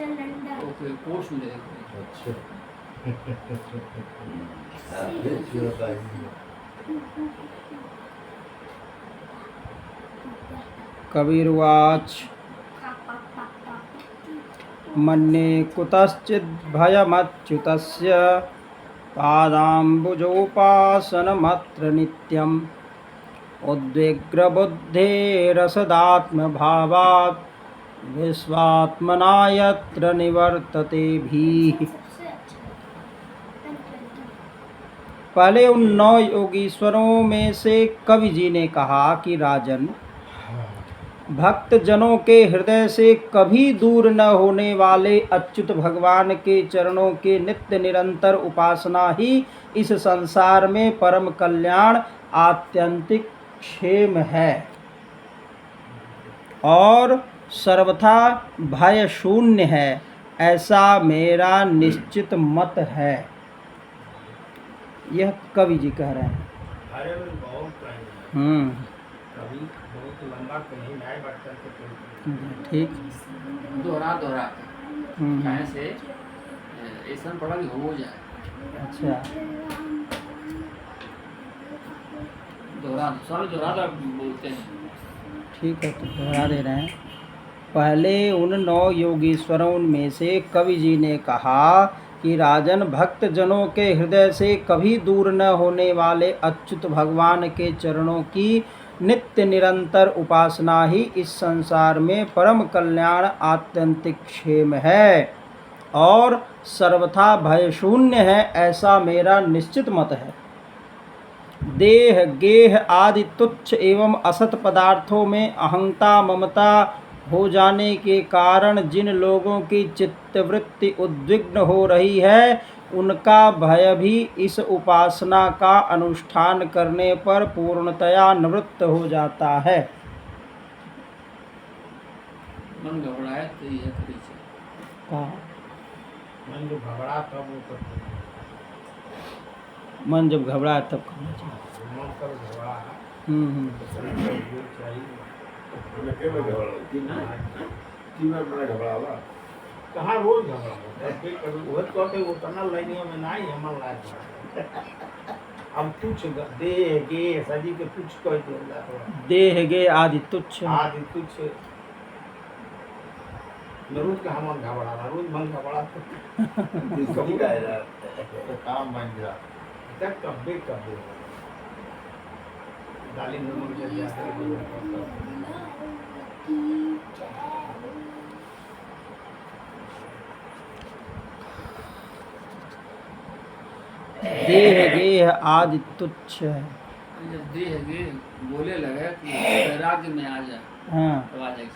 Okay course में अच्छा कबीरवाच मन्ये कुतश्चिद् भयमच्युतस्य पादाम्बुजोपासनमत्र नित्यम् उद्विग्नबुद्धेरसदात्मभावात् विश्वात्मना यत्र निवर्तते भीः। पहले उन 9 योगीश्वरों में से कवि जी ने कहा कि राजन, भक्त जनों के हृदय से कभी दूर न होने वाले अच्युत भगवान के चरणों के नित्य निरंतर उपासना ही इस संसार में परम कल्याण आत्यंतिक क्षेम है और सर्वथा भय शून्य है, ऐसा मेरा निश्चित मत है। यह कवि जी कह रहे हैं। ठीक दोहरा कहने से ऐसा पड़ा कि हो जाए। अच्छा, दोहरा बोलते हैं। ठीक है, तो दोहरा दे रहे हैं। पहले उन 9 योगीश्वरों में से कवि जी ने कहा कि राजन, भक्त जनों के हृदय से कभी दूर न होने वाले अच्युत भगवान के चरणों की नित्य निरंतर उपासना ही इस संसार में परम कल्याण आत्यंतिक क्षेम है और सर्वथा भय शून्य है, ऐसा मेरा निश्चित मत है। देह गेह आदि तुच्छ एवं असत पदार्थों में अहंता ममता हो जाने के कारण जिन लोगों की चित्तवृत्ति उद्विग्न हो रही है, उनका भय भी इस उपासना का अनुष्ठान करने पर पूर्णतया निवृत्त हो जाता है। मन घबराए तो यह करी मन जो घबरा तब वो करते हैं। मन जब घबराए तब करना चाहिए। मन कर घबरा कहाँ रोज घबरा वो तना लाइनियों में नहीं हमन लाए अब तुच्छ देह गे सजी के तुच्छ कह दिया देह गे आदि तुच्छ रोज का हमन घबरा रोज मन घबरा तो काम बन गया तक कब्बे डाली नमन के जाते देह गेह आदि तुच्छ है। जब देह गे बोले लगे कि वैराग्य में आ जाए, हाँ, तो आ जाए।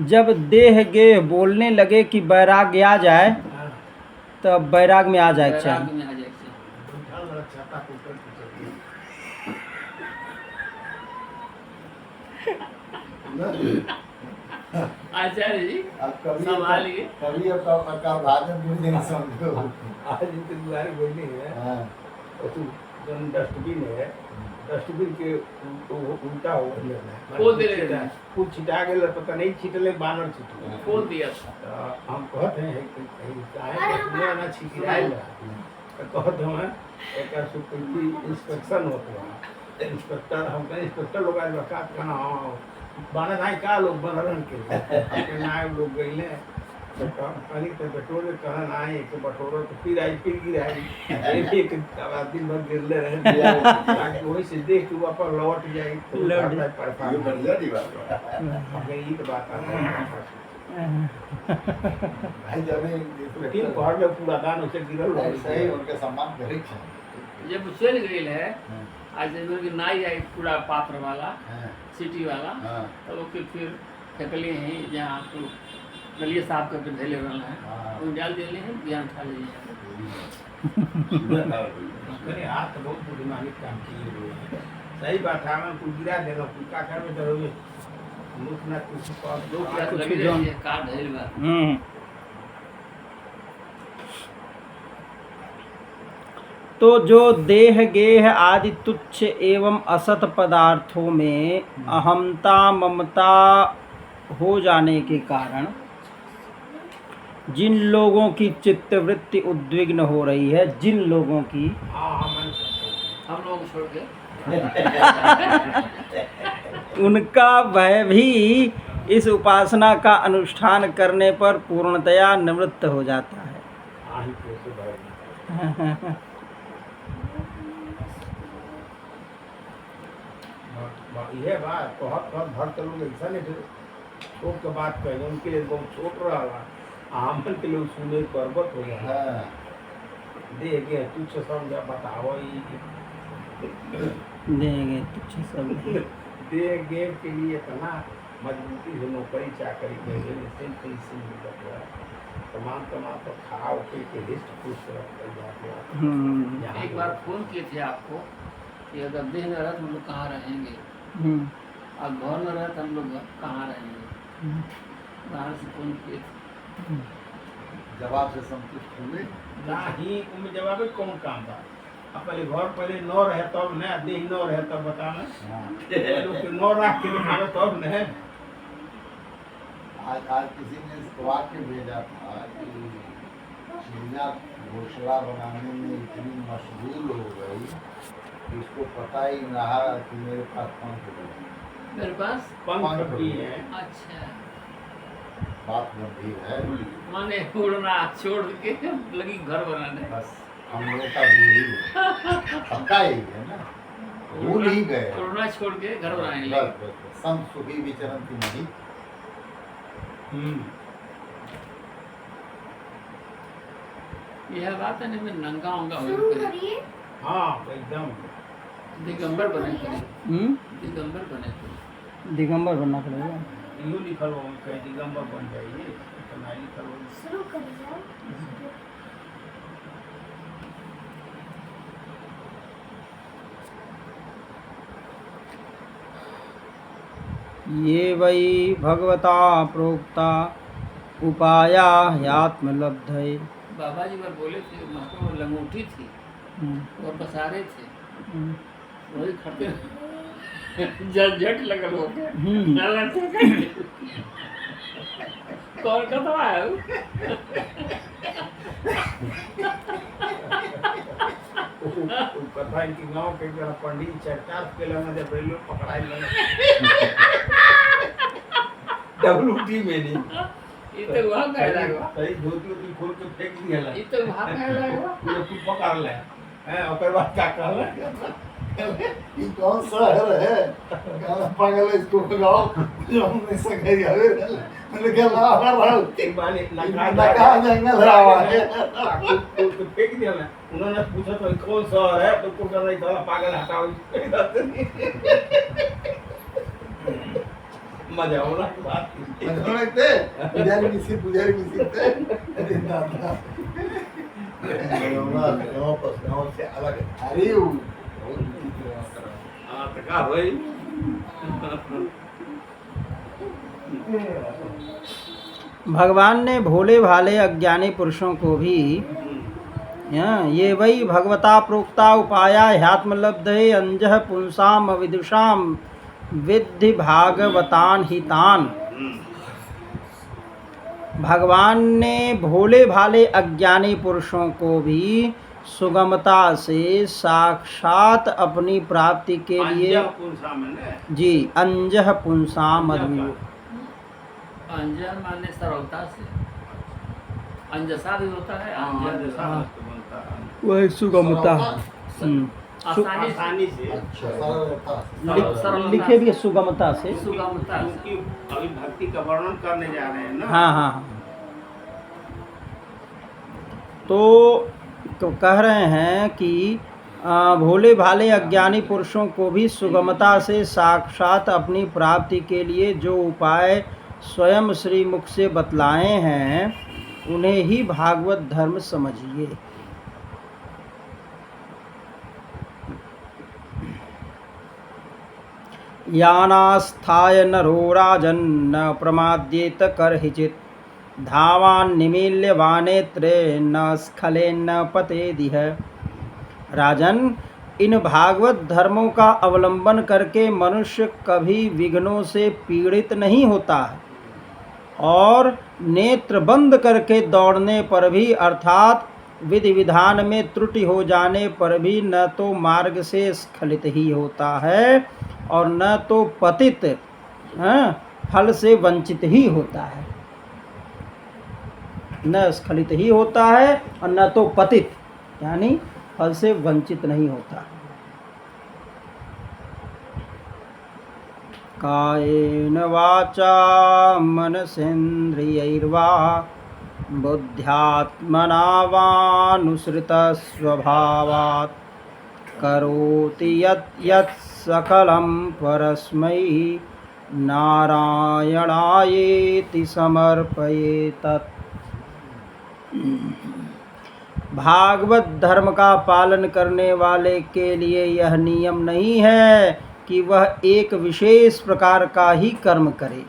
जब देह गेह बोलने लगे कि वैराग्य आ जाए, तब वैराग में आ जाए। वैराग्य में आ जाए। आचार्य जी संभालिए। कभी का भाजन भी नहीं समझो। आज इनके दुआरे बोलनी है तो तू डस्टबिन है, डस्टबिन के उल्टा हो गया कुछ छिटा गया, पता नहीं छिटले बानर छिटले खोल दिया। हम कहते हैं काहे ना छिटाइल तो कहते हैं एक सुप्रीम इंस्पेक्शन होता है। इंस्पेक्टर हम कहीं इंस्पेक्टर लोग आए का कहना बानर नहीं का लोग बनरन के नायक लोग गईले तो पानी तो बटोरे कहना नहीं तो बटोरो तो फिर आई फिर गिराई एक दिन भर गिरले रहे ताकि वही से देख के वापस लौट जाए तो लौट जाए परफॉर्म ये बढ़िया दी बात है। ये तो बात है भाई जब लेकिन घर में पूरा दान उसे गिरल सही उनके सम्मान करे जब चल गई है आज की नाई आई पूरा पात्र वाला सिटी वाला तो ओके फिर फेंकले हैं जहाँ आपको गलिए साफ करके धैले रहना है वो डाल देले हैं ध्यान उठा लीजिए। हाथ बहुत बुद्धिमानी काम किए सही बात है। मैं कुछ गिरा देगा कुछ का कर में डरोगे मुख ना कुछ दो क्लास लगी रही है कार धैल बा। तो जो देह गेह आदि तुच्छ एवं असत पदार्थों में अहमता ममता हो जाने के कारण जिन लोगों की चित्तवृत्ति उद्विग्न हो रही है, जिन लोगों की, हाँ मान सकते हैं। हम लोग छोड़ के उनका वह भी इस उपासना का अनुष्ठान करने पर पूर्णतया निवृत्त हो जाता है। हाँ ही कैसे भाई यह बात बहुत भक्त लोग ऐसा नहीं छोट के बात कहे उनके लिए बहुत छोट रहा आमन के लोग सुने पर्वत हो गया देगे तुझ समझा बताओ देंगे तुझे सब देगे के लिए इतना मजबूती से नौकरी चाकरी के तमाम तो खाओ के हिस्ट पुष्ट कर जाते हैं। एक बार फोन किए थे आपको कि अगर देह में रहे तो हम लोग कहाँ रहेंगे, और घर में रहे तो हम लोग कहाँ रहेंगे। बाहर से फोन किए थे, जवाब से संतुष्ट हुए नहीं उनमें जवाब कौन काम था। अब पहले घर पहले नौ रहे तब न देह नौ रहे तब बताना नौ राख के लिखावे तब न। आज किसी ने इस वाक्य भेजा था कि चिड़िया घोंसला बनाने में इतनी मशगूल हो गई कि उसको पता ही नहीं रहा कि मेरे पास पंख है। मेरे पास पंख भी है। अच्छा, बात गंभीर है। माने उड़ना छोड़ के लगी घर बनाने। बस हम लोगों का भी यही है, पक्का ही है ना, भूल ही गए। उड़ना छोड़ के घर बनाने बस लगे। बस संत सुखी विचरण की नहीं। यह बात है ना, मैं नंगा उंगा हो गया, हाँ एकदम दिगंबर बने थे, दिगंबर बने थे। दिगंबर बनना पड़ेगा। यूँ लिखल हो कहीं दिगंबर बन जाइए इतना लिखल हो। ये वै भगवता प्रोक्ता उपाया ह्यात्मलब्धये। बाबा जी बार बोले थे, वहाँ लंगोटी थी और बसारे थे, वही खड़ते झट लगल हो गया। कौन कथवा है वो? कथा इनकी गांव के जरा पंडित चर्चा के लगा जब रेलवे पकड़ाई लगा डब्ल्यूटी में नहीं ये तो वहाँ कह रहा है, सही धोती उती खोल के फेंक दिया ला ये तो वहाँ कह रहा है। पूरा तू पकड़ ले हैं ओकर बाद क्या कहला ये कौन सा है गाना पागल है, इसको भगाओ जो हमने सके यावे मैंने क्या ला रहा एक बार नका जंगल रहा है। तो फेंक दिया ना उन्होंने पूछा तो कौन सा है तो को कर रही था पागल हटाओ मजा होना बात थोड़े थे पुजारी किसी थे अरे दादा गाँव से अलग अरे हाँ तो क्या भाई भगवान ने भोले भाले अज्ञानी पुरुषों को भी ये वही भगवता प्रोक्ता उपाया ह्यात्मलब्धये अंजः पुंसाम अविदुषाम विद्धि भागवतान हितान। भगवान ने भोले भाले अज्ञानी पुरुषों को भी सुगमता से साक्षात अपनी प्राप्ति के लिए जी अंजः पुंसाम अद्विव अंजन माने सरलता से, अंजसा भी होता है, वह सुगमता आसानी से, अच्छा लिखे भी है सुगमता से। सुगमता से। उनकी अभी भक्ति का वर्णन करने जा रहे हैं ना। हाँ हाँ हाँ। तो कह रहे हैं कि भोले भाले अज्ञानी पुरुषों को भी सुगमता से साक्षात अपनी प्राप्ति के लिए जो उपाय स्वयं श्री मुख से बतलाए हैं उन्हें ही भागवत धर्म समझिए। यानास्थाय नरो राजन्न प्रमाद्येत करहिचित् धावान् निमील्य वानेत्रे न स्खलेन्न पतेदिह। राजन, इन भागवत धर्मों का अवलंबन करके मनुष्य कभी विघ्नों से पीड़ित नहीं होता है और नेत्र बंद करके दौड़ने पर भी अर्थात विधि विधान में त्रुटि हो जाने पर भी न तो मार्ग से स्खलित ही होता है और न तो पतित फल से वंचित ही होता है। न स्खलित ही होता है और न तो पतित यानी फल से वंचित नहीं होता। कायेन वाचा मनसेन्द्रियैर्वा बुद्ध्यात्मना वानुसृतः स्वभावात् करोति यत् यत् सकलं परस्मै नारायणायेति समर्पयेतत्। भागवत धर्म का पालन करने वाले के लिए यह नियम नहीं है कि वह एक विशेष प्रकार का ही कर्म करे।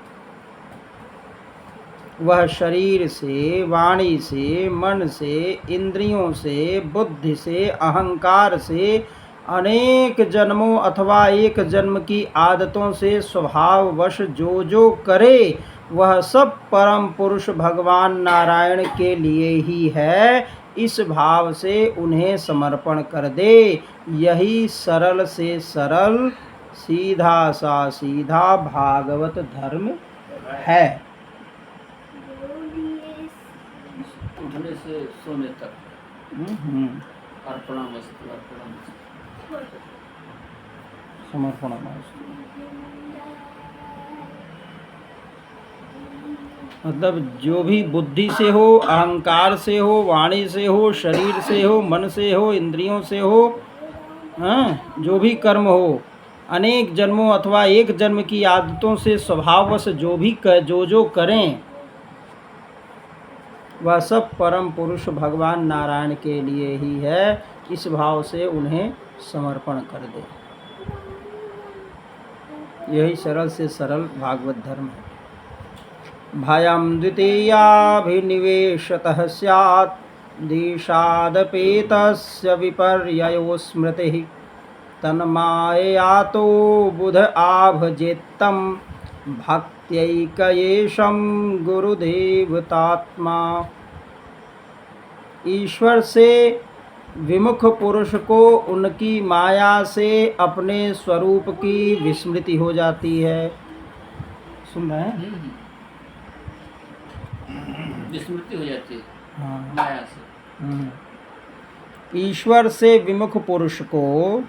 वह शरीर से, वाणी से, मन से, इंद्रियों से, बुद्धि से, अहंकार से अनेक जन्मों अथवा एक जन्म की आदतों से स्वभाववश जो जो करे वह सब परम पुरुष भगवान नारायण के लिए ही है। इस भाव से उन्हें समर्पण कर दे। यही सरल से सरल, सीधा सा सीधा भागवत धर्म है। उठने से सोने तक अर्पणामस्तु अर्पणामस्तु समर्पणामस्तु। मतलब जो भी बुद्धि से हो, अहंकार से हो, वाणी से हो, शरीर से हो, मन से हो, इंद्रियों से हो, जो भी कर्म हो, अनेक जन्मों अथवा एक जन्म की आदतों से स्वभाववश जो जो करें वह सब परम पुरुष भगवान नारायण के लिए ही है। इस भाव से उन्हें समर्पण कर दे। यही सरल से सरल भागवत धर्म है। भयं द्वितीयाभिनिवेशतः स्यात् दिशादपेतस्य विपर्ययो स्मृतिः तन्माययातो बुध आभजेत्तं भक्त्यैकयेशं गुरुदेवतात्मा। ईश्वर से विमुख पुरुष को उनकी माया से अपने स्वरूप की विस्मृति हो जाती है। सुन रहे हैं? विस्मृति हो जाती है हाँ। माया से। ईश्वर से विमुख पुरुष को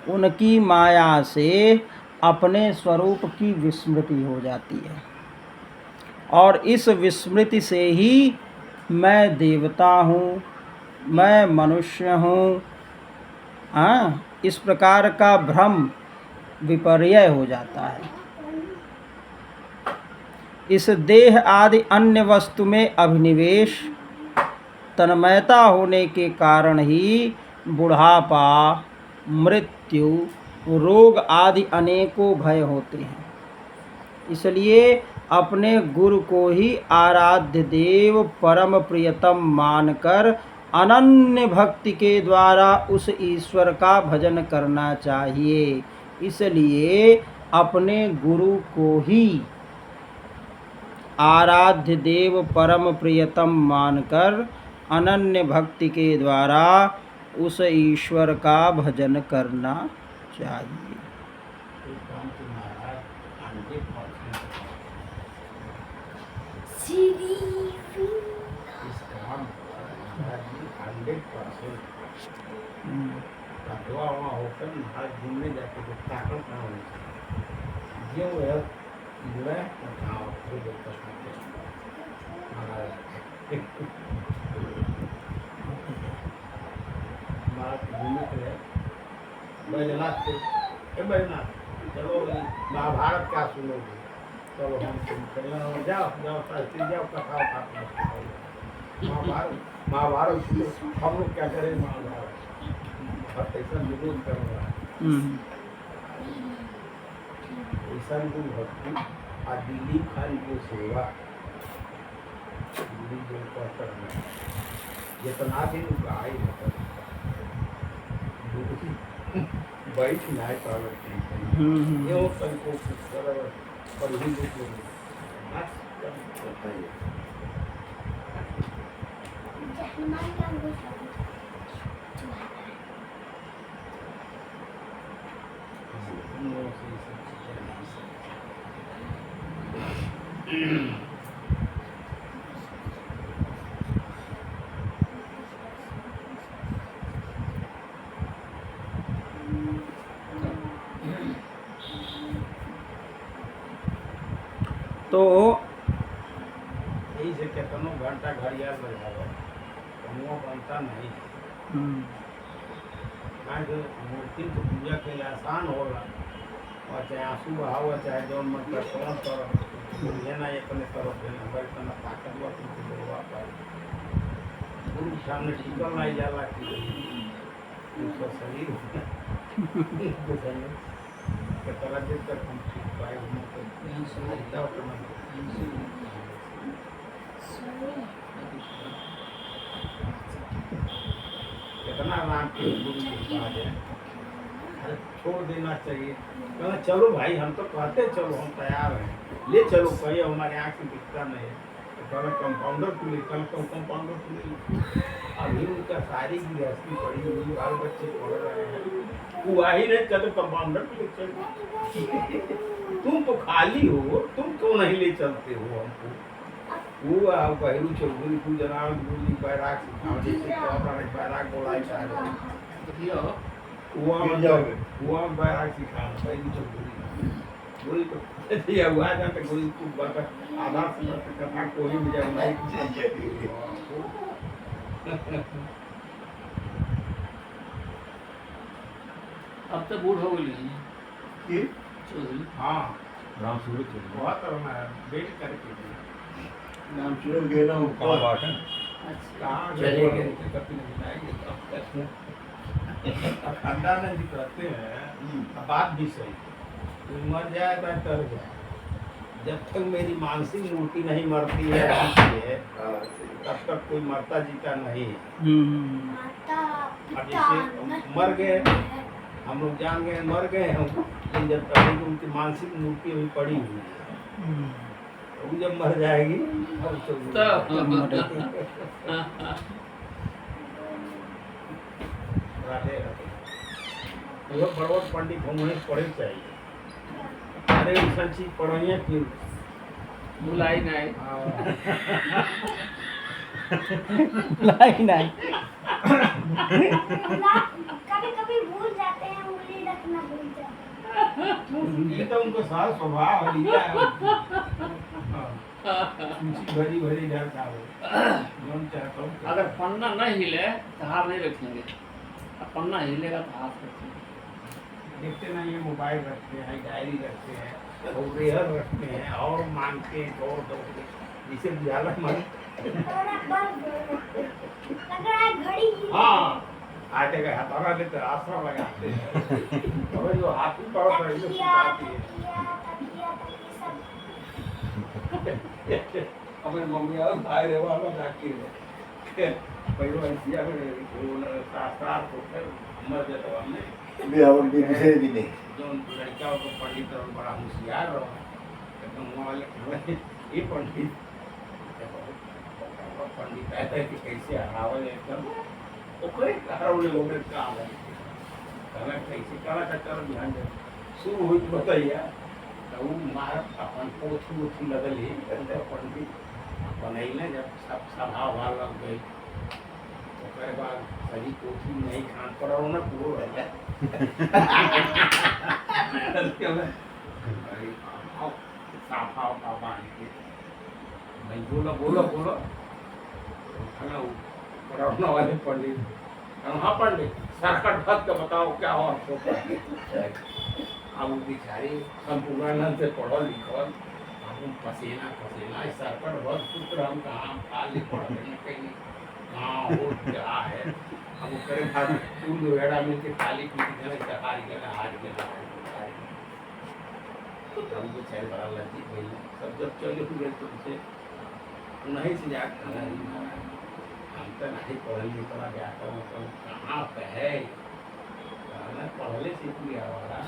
उनकी माया से अपने स्वरूप की विस्मृति हो जाती है और इस विस्मृति से ही मैं देवता हूँ, मैं मनुष्य हूँ, इस प्रकार का भ्रम विपर्य हो जाता है। इस देह आदि अन्य वस्तु में अभिनिवेश, तन्मयता होने के कारण ही बुढ़ापा, मृत्यु, रोग आदि अनेकों भय होते हैं। इसलिए अपने गुरु को ही आराध्य देव परम प्रियतम मानकर अनन्य भक्ति के द्वारा उस ईश्वर का भजन करना चाहिए। इसलिए अपने गुरु को ही आराध्य देव परम प्रियतम मानकर अनन्य भक्ति के द्वारा उस ईश्वर का भजन करना चाहिए। घूमने जाके तो ताकत ना होनी चाहिए। जो है चलो महाभारत क्या सुनोगे, चलो हम जाओ जाओ जाओ कथा महाभारत सुनो। हम लोग क्या करें महाभारत ऐसा विरोध कर रहा है। ऐसा भक्ति और दिलीप खान की सेवा जितना दिन गाय बैठ नाय पावती संकोच पर ही बताइए। हम लोगों से ये सब चीजें नहीं समझ। तो यही से कितनों घंटा घड़ियाल बजाओ कमुआ बनता नहीं। हम्म, काहे कि मूर्ति की पूजा के लिए आसान होला और चाहे आंसू बहाओ चाहे जौन मन कर कौन करो ये ना अपने तरफ देना बड़ी तना ताकतवर तुमको देवा पाए गुरु के सामने टिकल नहीं जाला कि उसका शरीर के तरह देर तक हम ठीक पाए हम तो फायदा उतना कितना आराम के गुरु के पास है। अरे छोड़ देना चाहिए कहना चलो भाई हम तो कहते चलो हम तैयार हैं ले चलो कहीं हमारे आँख से दिखता नहीं है तो कहना कंपाउंडर को ले कल कंपाउंडर को ले अभी उनका सारी गृहस्थी पड़ी हुई बाल बच्चे पढ़ रहे हैं वो आ ही नहीं कहते कंपाउंडर को ले चलो तुम तो खाली हो तुम क्यों नहीं ले चलते हो हमको वो पहलू चौधरी को जनाब गुरु जी बैराग सिखाओ जैसे बैराग बोलाई चाहे देखियो हुआ बैराग सिखाओ पहलू चौधरी गोली तो ये हुआ जाता गोली को बात आधा से कथा कोई भी जब नहीं अब तो बूढ़ हो गई कि चौधरी। हाँ राम सूरज चौधरी बहुत करना है वेट करके नाम सूरज गेला हूँ कहाँ बात है अच्छा कहाँ चले गए। कभी नहीं जाएंगे खानदान जी कहते हैं बात भी सही कोई मर जाए तो तर जाए जब तक मेरी मानसिक मूर्ति नहीं मरती है तब तक कोई मरता जीता नहीं है हम्म, अब जैसे मर गए हम लोग जान गए मर गए हम लेकिन जब तक उनकी मानसिक मूर्ति अभी पड़ी हुई है तो वो जब मर जाएगी अब तो राधे राधे वो बड़ोद पंडित हम वहीं पढ़े चाहिए अरे ऐसा चीज पढ़ाइए फिर बुलाई नहीं लाई नहीं कभी कभी भूल जाते हैं उंगली रखना भूल जाते ये तो उनको सारा स्वभाव है लिया है भरी भरी जाता है जोन चाहता हूँ अगर पन्ना न हिले तो हाथ नहीं रखेंगे अब पन्ना हिलेगा तो हाथ रखेंगे। देखते ना ये मोबाइल रखते हैं डायरी रखते हैं और रेहर रखते हैं और मांगते हैं और दोगे जिसे बुझाला मन थोड़ा बस लग रहा है घड़ी ही हाँ आटे का हथौड़ा लेते आसरा लगाते हैं और जो हाथ में पड़ो तो इसे तकिया सुखाती है तकिया तकिया सब अपने मम्मी और भाई रे वाला जाके पहले ऐसिया में वो शास्त्रार्थ होकर मर जाता हमने बिहार के विषय भी नहीं जो लड़का को पंडित और बड़ा होशियार रहा एकदम वाले ये पंडित पंडित कहते हैं कि कैसे हरावल एकदम ओकरे हरावले लोग काम है कहना कैसे कहना चाहता ध्यान दे शुरू हुई तो बताइए तो वो मार अपन पोथी उथी लगल ही पंडित बनैले जब सब सभा वहा लग गई ओकरे बाद सही पोथी नहीं खान पर ना पूरा रह जाए साफा बांध के नहीं बोलो बोलो बोलो खाना पढ़ाने वाले पंडित हाँ पंडित सरकट भक्त का बताओ क्या हो आपको अब बिचारी संपूर्णानंद से पढ़ो लिखो हम पसीना पसीना सरकट भक्त पुत्र हम कहाँ खाली पढ़ कहीं कहाँ हो क्या है अब करे खाली फूल वेड़ा मिल के खाली पीटी गए चकारी गए हार गए हमको चाहे बड़ा लज्जित भैया सब जब चले हुए तो उसे उन्हीं से जाकर खाना नहीं मारा हम तो नहीं पढ़ल लिखला जाता हूँ तो कहाँ पे है पढ़ले सीख लिया वाला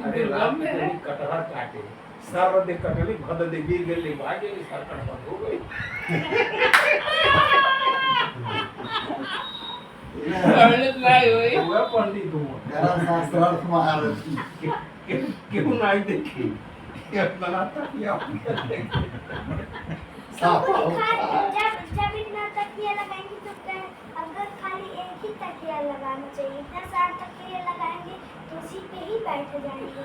अरे राम में कटहर काटे सारा देख कटली भद दे गिर गेली भागे सरकट बंद हो गई पंडित नहीं हुई हुआ पंडित हूँ मेरा शास्त्रार्थ महारथी क्यों नहीं देखी ये बनाता किया साफा जब होता है। जब इतना तकिया लगाएंगे तो अगर खाली एक ही तकिया लगाना चाहिए, इतना सारा तकिया लगाएंगे तो उसी पे ही बैठ जाएंगे।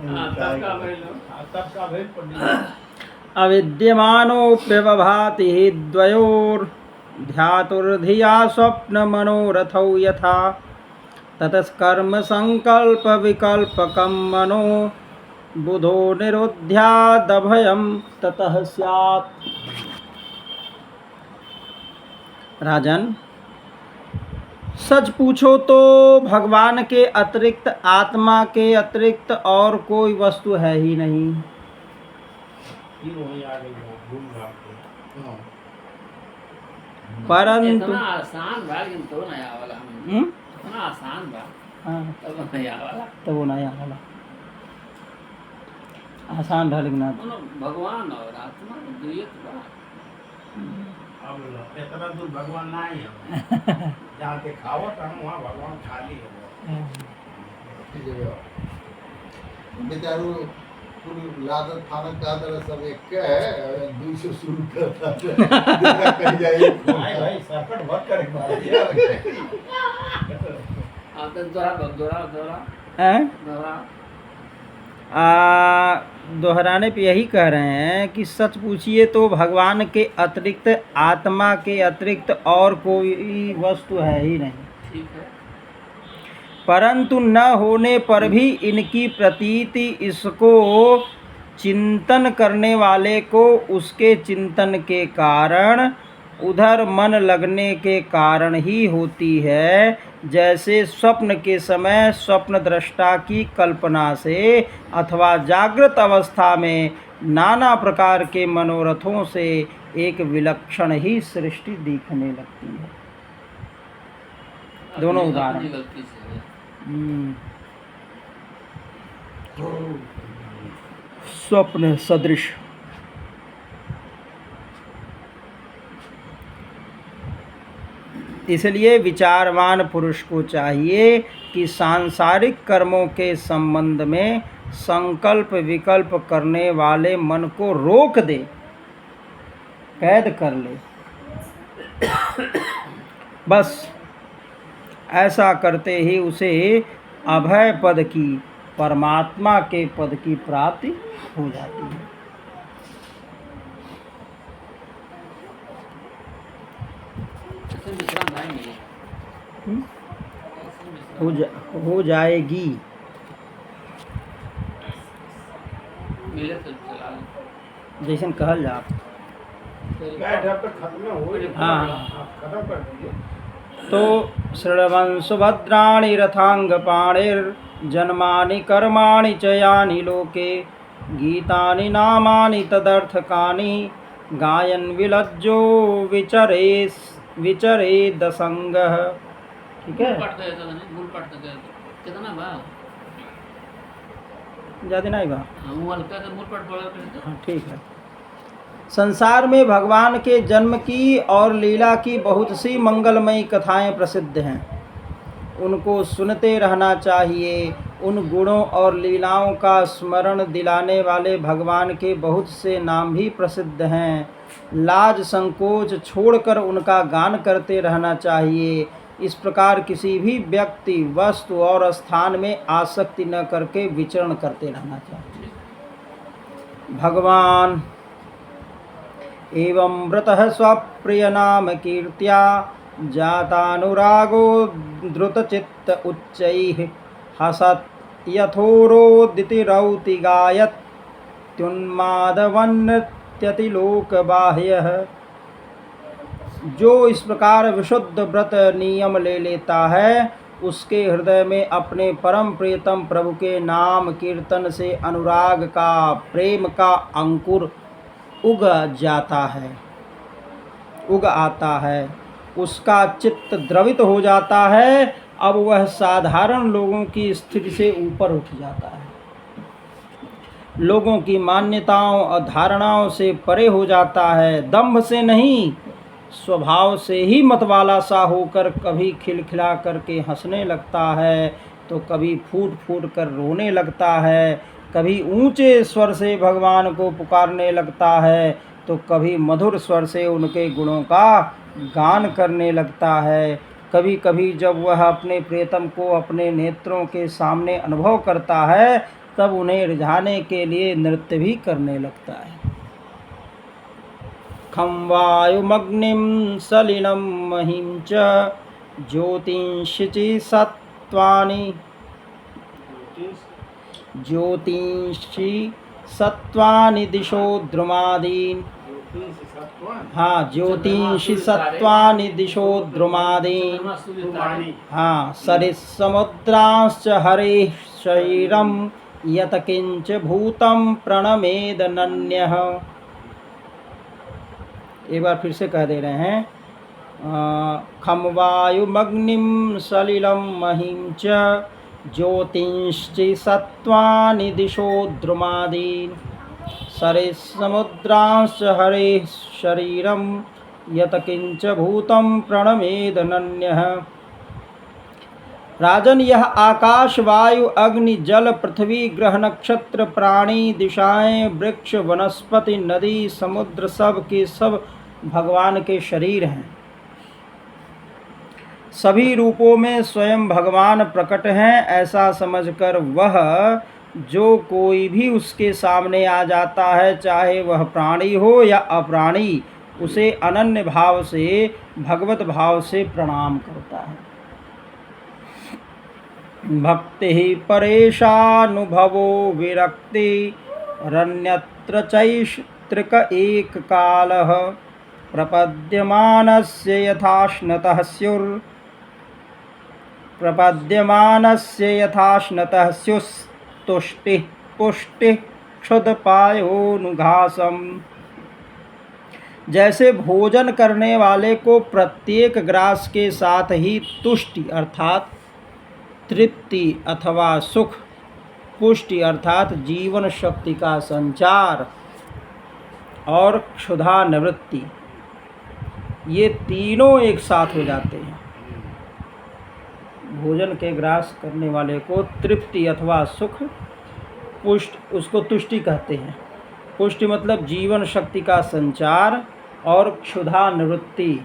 तब का भाई लोग तब का भेद पंडित अविद्यमानोऽप्यवभाति हि द्वयोर्ध्यातुर्धिया स्वप्नमनोरथौ यथा ततस्कर्म संकल्प विकल्पकं मनो बुधो निरुध्यादभयं ततः स्यात्। राजन, सच पूछो तो भगवान के अतिरिक्त, आत्मा के अतिरिक्त और कोई वस्तु है ही नहीं। फिर वही आ गई भूल भाग के परंतु इतना आसान बा लेकिन तो नहीं आवाला हमें इतना आसान बा हाँ, तब नहीं आवाला तो वो नहीं आवाला आसान रहा लेकिन उन्हों भगवान और आत्मा द्वैत बा अब इतना दूर भगवान नहीं है जहाँ के खावत हम वहाँ भगवान खाली है बेचारू पूरी लादत थानक का तरह सब एक के है 200 शुरू करता है कहीं जाए नहीं भाई सरकट भर करे हाँ तो दोहरा हैं? दोहरा दोहराने पे यही कह रहे हैं कि सच पूछिए तो भगवान के अतिरिक्त, आत्मा के अतिरिक्त और कोई वस्तु है ही नहीं। ठीक है परंतु न होने पर भी इनकी प्रतीति इसको चिंतन करने वाले को उसके चिंतन के कारण, उधर मन लगने के कारण ही होती है। जैसे स्वप्न के समय स्वप्न दृष्टा की कल्पना से अथवा जागृत अवस्था में नाना प्रकार के मनोरथों से एक विलक्षण ही सृष्टि दिखने लगती है। दोनों उदाहरण। अपनी गलती से है। स्वप्न सदृश। इसलिए विचारवान पुरुष को चाहिए कि सांसारिक कर्मों के संबंध में संकल्प विकल्प करने वाले मन को रोक दे, कैद कर ले। बस ऐसा करते ही उसे अभय पद की, परमात्मा के पद की प्राप्ति हो जाती है। ऐसे विश्राम नहीं मिले हो जाएगी। मिले तो चला लो। जैसन कहल जा। बैठ अब तक खत्म हो गई हाँ। आप खत्म कर दीजिए तो श्रवण सुभद्राणि रथांग पाणिर्जन्मानि कर्माणि च यानि लोके गीतानि नामानि तदर्थकानि गायन विलज्जो विचरे दसंगः। ठीक है, मूल पाठ तो मूल पाठ तो कितना बा ज़्यादा नहीं बा। हम हल्का का मूल पाठ पढ़ा करते हाँ ठीक है। संसार में भगवान के जन्म की और लीला की बहुत सी मंगलमयी कथाएं प्रसिद्ध हैं। उनको सुनते रहना चाहिए। उन गुणों और लीलाओं का स्मरण दिलाने वाले भगवान के बहुत से नाम भी प्रसिद्ध हैं। लाज संकोच छोड़कर उनका गान करते रहना चाहिए। इस प्रकार किसी भी व्यक्ति, वस्तु और स्थान में आसक्ति न करके विचरण करते रहना चाहिए। भगवान एवं व्रतः स्वप्रिय नाम कीर्त्या जातानुरागो द्रुतचित्त उच्चैः हसत् यथोरोदितिरौति गायत्युन्मादवन्नृत्यति लोकबाह्यः। जो इस प्रकार विशुद्ध व्रत नियम ले लेता है, उसके हृदय में अपने परम प्रियतम प्रभु के नाम कीर्तन से अनुराग का, प्रेम का अंकुर उग आता है। उसका चित्त द्रवित हो जाता है। अब वह साधारण लोगों की स्थिति से ऊपर उठ जाता है। लोगों की मान्यताओं और धारणाओं से परे हो जाता है। दंभ से नहीं, स्वभाव से ही मतवाला सा होकर कभी खिलखिला करके हंसने लगता है, तो कभी फूट फूट कर रोने लगता है, कभी ऊंचे स्वर से भगवान को पुकारने लगता है, तो कभी मधुर स्वर से उनके गुणों का गान करने लगता है। कभी कभी जब वह अपने प्रियतम को अपने नेत्रों के सामने अनुभव करता है, तब उन्हें रिझाने के लिए नृत्य भी करने लगता है। खं वायुमग्निं सलिलं महीं च ज्योतिंषि सत्त्वानि दिशो द्रुमादीन्। हाँ, ज्योतिंषि सत्त्वानि दिशो द्रुमादीन्। हाँ, सरित्समुद्रांश्च हरेः शरीरं यत् किंच भूतं प्रणमेदनन्यः। एक बार फिर से कह दे रहे हैं। खं वायुमग्निं सलिलं महीं च ज्योतिंषि सत्त्वानि दिशो द्रुमादीन्। सरित्समुद्रांश्च हरेः शरीरं यत् किंच भूतं प्रणमेदनन्यः। राजन, यह आकाश, वायु, अग्नि, जल, पृथ्वी, ग्रह, नक्षत्र, प्राणी, दिशाएं, वृक्ष, वनस्पति, नदी, समुद्र, सब के सब भगवान के शरीर हैं। सभी रूपों में स्वयं भगवान प्रकट हैं, ऐसा समझकर वह जो कोई भी उसके सामने आ जाता है, चाहे वह प्राणी हो या अप्राणी, उसे अनन्य भाव से, भगवत भाव से प्रणाम करता है। भक्ति परेशानुभवो विरक्ति रन्यत्र चैत्रिक एक कालः प्रपद्यमानस्य यथाश्नतः स्युस्तुष्टिः पुष्टिः क्षुधपायोनुघासम्। जैसे भोजन करने वाले को प्रत्येक ग्रास के साथ ही तुष्टि अर्थात तृप्ति अथवा सुख, पुष्टि अर्थात जीवन शक्ति का संचार और क्षुधा निवृत्ति, ये तीनों एक साथ हो जाते हैं। भोजन के ग्रास करने वाले को तृप्ति अथवा सुख, पुष्ट उसको तुष्टि कहते हैं। पुष्टि मतलब जीवन शक्ति का संचार और क्षुधा निवृत्ति,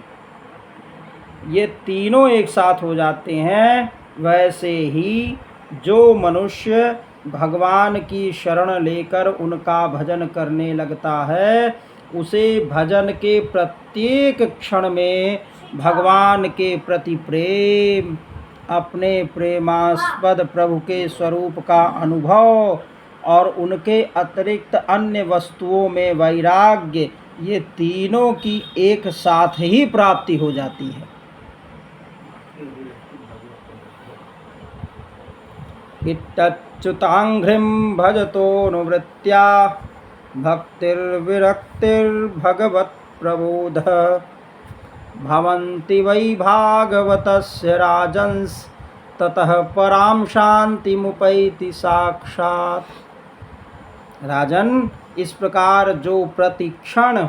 ये तीनों एक साथ हो जाते हैं। वैसे ही जो मनुष्य भगवान की शरण लेकर उनका भजन करने लगता है, उसे भजन के प्रत्येक क्षण में भगवान के प्रति प्रेम, अपने प्रेमास्पद प्रभु के स्वरूप का अनुभव और उनके अतिरिक्त अन्य वस्तुओं में वैराग्य, ये तीनों की एक साथ ही प्राप्ति हो जाती है। इत्तच्युताङ्घ्रिं भजतोऽनुवृत्त्या भक्तिर्विरक्तिर्भगवत्प्रबोधः भवन्ति वै भागवतस्य राजन्स ततः परां शान्तिमुपैति साक्षात्। राजन, इस प्रकार जो प्रतिक्षण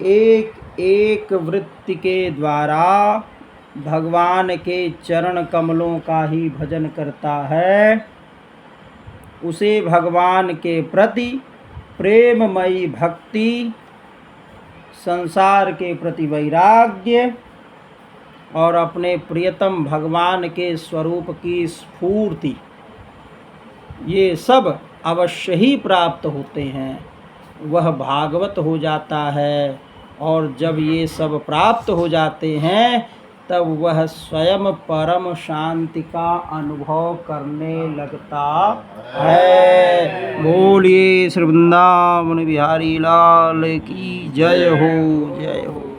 एक एक वृत्ति के द्वारा भगवान के चरण कमलों का ही भजन करता है, उसे भगवान के प्रति प्रेममयी भक्ति, संसार के प्रति वैराग्य और अपने प्रियतम भगवान के स्वरूप की स्फूर्ति, ये सब अवश्य ही प्राप्त होते हैं। वह भागवत हो जाता है, और जब ये सब प्राप्त हो जाते हैं तब वह स्वयं परम शांति का अनुभव करने लगता है। बोलिए श्री वृंदावन बिहारी लाल की जय हो, जय हो।